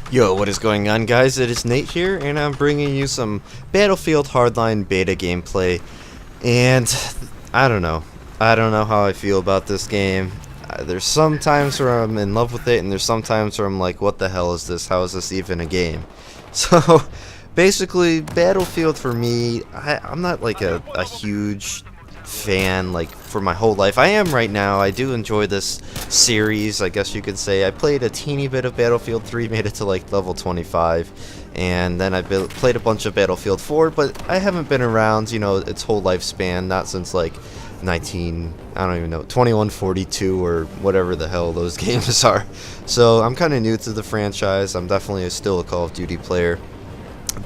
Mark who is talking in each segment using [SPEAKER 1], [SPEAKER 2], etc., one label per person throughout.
[SPEAKER 1] Yo, what is going on, guys? It is Nate here, and I'm bringing you some Battlefield Hardline beta gameplay. And I don't know. I don't know how I feel about this game. There's some times where I'm in love with it, and there's some times where I'm like, what the hell is this? How is this even a game? So, basically, Battlefield for me, I'm not like a huge fan like for my whole life. I am right now. I do enjoy this series, I guess you could say. I played a teeny bit of Battlefield 3, made it to like level 25, and then I played a bunch of Battlefield 4, but I haven't been around, you know, its whole lifespan, not since like I don't even know, 2142 or whatever the hell those games are. So I'm kind of new to the franchise. I'm definitely still a Call of Duty player,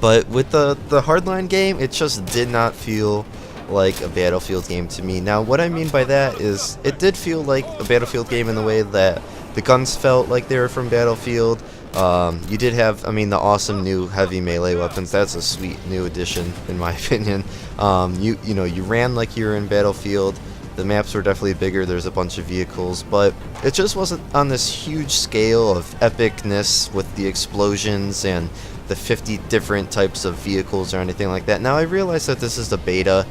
[SPEAKER 1] but with the Hardline game, it just did not feel like a Battlefield game to me. Now, what I mean by that is it did feel like a Battlefield game in the way that the guns felt like they were from Battlefield. You did have, I mean, the awesome new heavy melee weapons. That's a sweet new addition, in my opinion. You know, you ran like you were in Battlefield. The maps were definitely bigger. There's a bunch of vehicles, but it just wasn't on this huge scale of epicness with the explosions and the 50 different types of vehicles or anything like that. Now, I realize that this is the beta,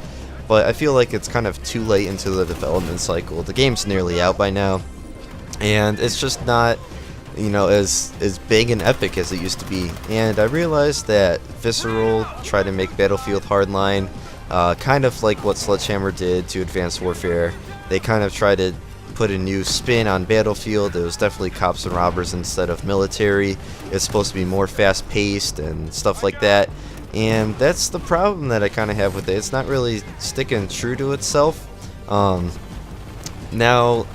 [SPEAKER 1] but I feel like it's kind of too late into the development cycle. The game's nearly out by now, and it's just not, you know, as big and epic as it used to be. And I realized that Visceral tried to make Battlefield Hardline kind of like what Sledgehammer did to Advanced Warfare. They kind of tried to put a new spin on Battlefield. It was definitely cops and robbers instead of military. It's supposed to be more fast-paced and stuff like that. And that's the problem that I kind of have with it. It's not really sticking true to itself. Now,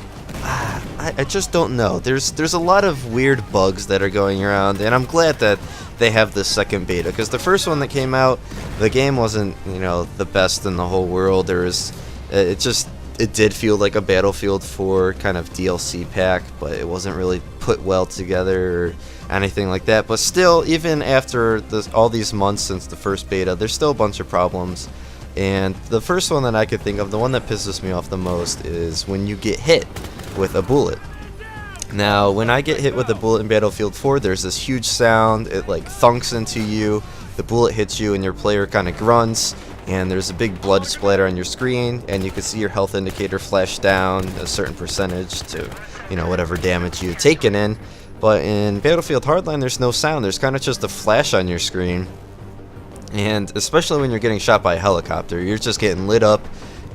[SPEAKER 1] I just don't know. There's a lot of weird bugs that are going around, and I'm glad that they have this second beta, because the first one that came out, the game wasn't, you know, the best in the whole world. It did feel like a Battlefield 4 kind of DLC pack, but it wasn't really put well together or anything like that. But still, even after all these months since the first beta, there's still a bunch of problems. And the first one that I could think of, the one that pisses me off the most, is when you get hit with a bullet. Now, when I get hit with a bullet in Battlefield 4, there's this huge sound. It like thunks into you, the bullet hits you, and your player kind of grunts, and there's a big blood splatter on your screen, and you can see your health indicator flash down a certain percentage to, you know, whatever damage you've taken in. But in Battlefield Hardline, there's no sound. There's kind of just a flash on your screen. And especially when you're getting shot by a helicopter, you're just getting lit up.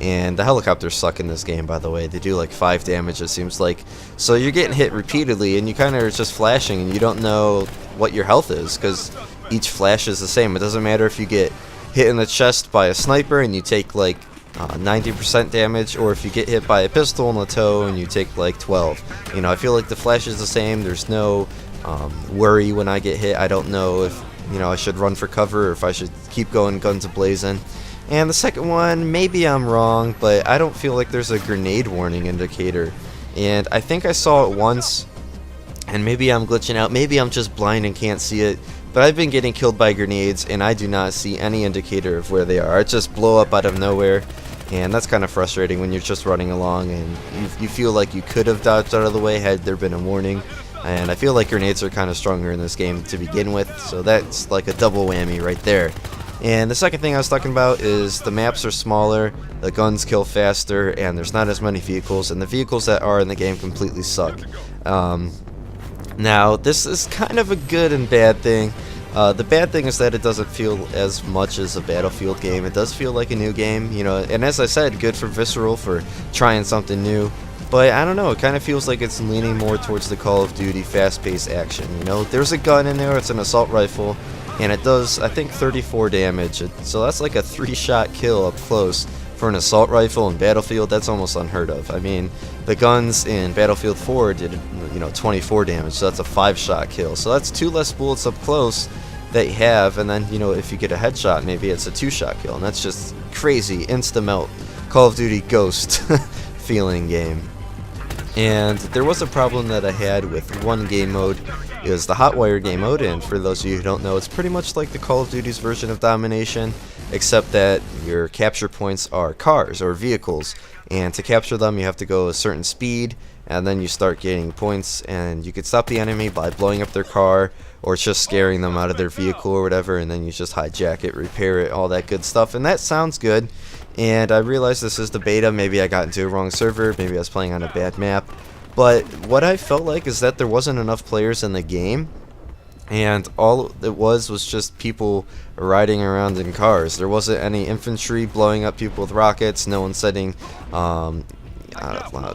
[SPEAKER 1] And the helicopters suck in this game, by the way. They do like 5 damage, it seems like. So you're getting hit repeatedly, and you kind of are just flashing, and you don't know what your health is, because each flash is the same. It doesn't matter if you get hit in the chest by a sniper and you take like 90% damage, or if you get hit by a pistol in the toe and you take like 12. You know, I feel like the flash is the same. There's no worry when I get hit. I don't know if, you know, I should run for cover or if I should keep going guns a-blazing. And the second one, maybe I'm wrong, but I don't feel like there's a grenade warning indicator. And I think I saw it once, and maybe I'm glitching out. Maybe I'm just blind and can't see it. But I've been getting killed by grenades, and I do not see any indicator of where they are. It just blow up out of nowhere, and that's kind of frustrating when you're just running along and you feel like you could have dodged out of the way had there been a warning. And I feel like grenades are kind of stronger in this game to begin with, so that's like a double whammy right there. And the second thing I was talking about is the maps are smaller, the guns kill faster, and there's not as many vehicles, and the vehicles that are in the game completely suck. Now, this is kind of a good and bad thing. The bad thing is that it doesn't feel as much as a Battlefield game. It does feel like a new game, you know, and as I said, good for Visceral for trying something new. But I don't know, it kind of feels like it's leaning more towards the Call of Duty fast-paced action, you know. There's a gun in there, it's an assault rifle, and it does, I think, 34 damage. So that's like a 3-shot kill up close. For an assault rifle in Battlefield, that's almost unheard of. I mean, the guns in Battlefield 4 did, you know, 24 damage, so that's a 5-shot kill. So that's 2 less bullets up close that you have, and then, you know, if you get a headshot, maybe it's a 2-shot kill, and that's just crazy, insta-melt, Call of Duty Ghost feeling game. And there was a problem that I had with one game mode. It was the Hotwire Game mode, and for those of you who don't know, it's pretty much like the Call of Duty's version of Domination. except that your capture points are cars or vehicles, and to capture them you have to go a certain speed, and then you start getting points, and you could stop the enemy by blowing up their car or just scaring them out of their vehicle or whatever, and then you just hijack it, repair it, all that good stuff. And that sounds good, and I realized this is the beta. Maybe I got into a wrong server, maybe I was playing on a bad map, but what I felt like is that there wasn't enough players in the game, and all it was just people riding around in cars. There wasn't any infantry blowing up people with rockets, no one setting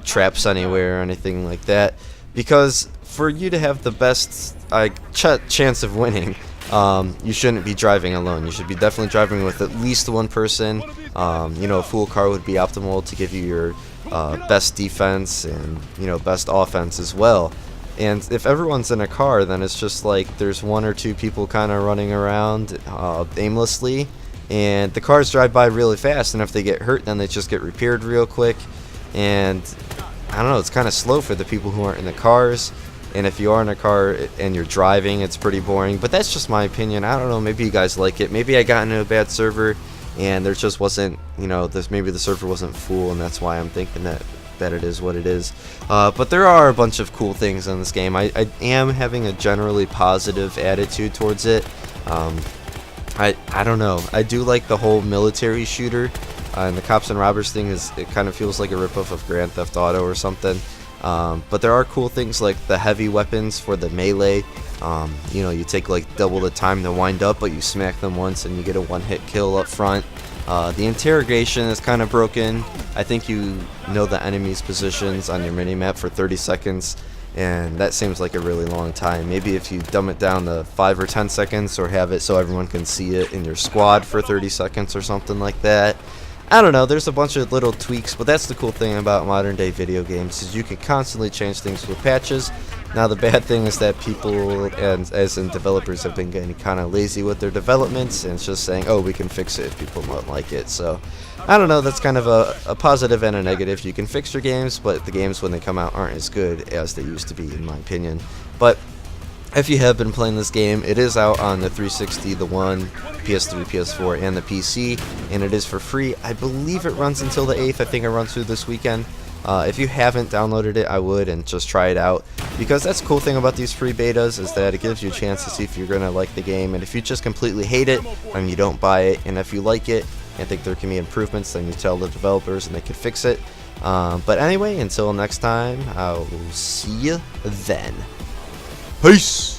[SPEAKER 1] traps anywhere or anything like that, because for you to have the best chance of winning, you shouldn't be driving alone. You should be definitely driving with at least one person. A full car would be optimal to give you your best defense and best offense as well. And if everyone's in a car, then it's just like there's one or two people kind of running around aimlessly, and the cars drive by really fast, and if they get hurt, then they just get repaired real quick. And I don't know, it's kind of slow for the people who aren't in the cars. And if you are in a car and you're driving, it's pretty boring. But that's just my opinion. I don't know, maybe you guys like it. Maybe I got into a bad server and there just wasn't, maybe the server wasn't full, and that's why I'm thinking that it is what it is. But there are a bunch of cool things in this game. I am having a generally positive attitude towards it. I don't know. I do like the whole military shooter. And the cops and robbers thing it kind of feels like a ripoff of Grand Theft Auto or something. But there are cool things like the heavy weapons for the melee. You take like double the time to wind up, but you smack them once and you get a one-hit kill up front. The interrogation is kind of broken. I think you know the enemy's positions on your minimap for 30 seconds, and that seems like a really long time. Maybe if you dumb it down to 5 or 10 seconds, or have it so everyone can see it in your squad for 30 seconds or something like that. I don't know, there's a bunch of little tweaks, but that's the cool thing about modern day video games, is you can constantly change things with patches. Now the bad thing is that people, and as in developers, have been getting kind of lazy with their developments, and it's just saying, oh, we can fix it if people don't like it. So I don't know, that's kind of a positive and a negative. You can fix your games, but the games when they come out aren't as good as they used to be, in my opinion. But if you have been playing this game, it is out on the 360, the One, PS3, PS4, and the PC, and it is for free. I believe it runs until the 8th. I think it runs through this weekend. If you haven't downloaded it, I would, and just try it out, because that's the cool thing about these free betas, is that it gives you a chance to see if you're going to like the game. And if you just completely hate it, then you don't buy it. And if you like it and think there can be improvements, then you tell the developers and they can fix it. But anyway, until next time, I'll see you then. Peace!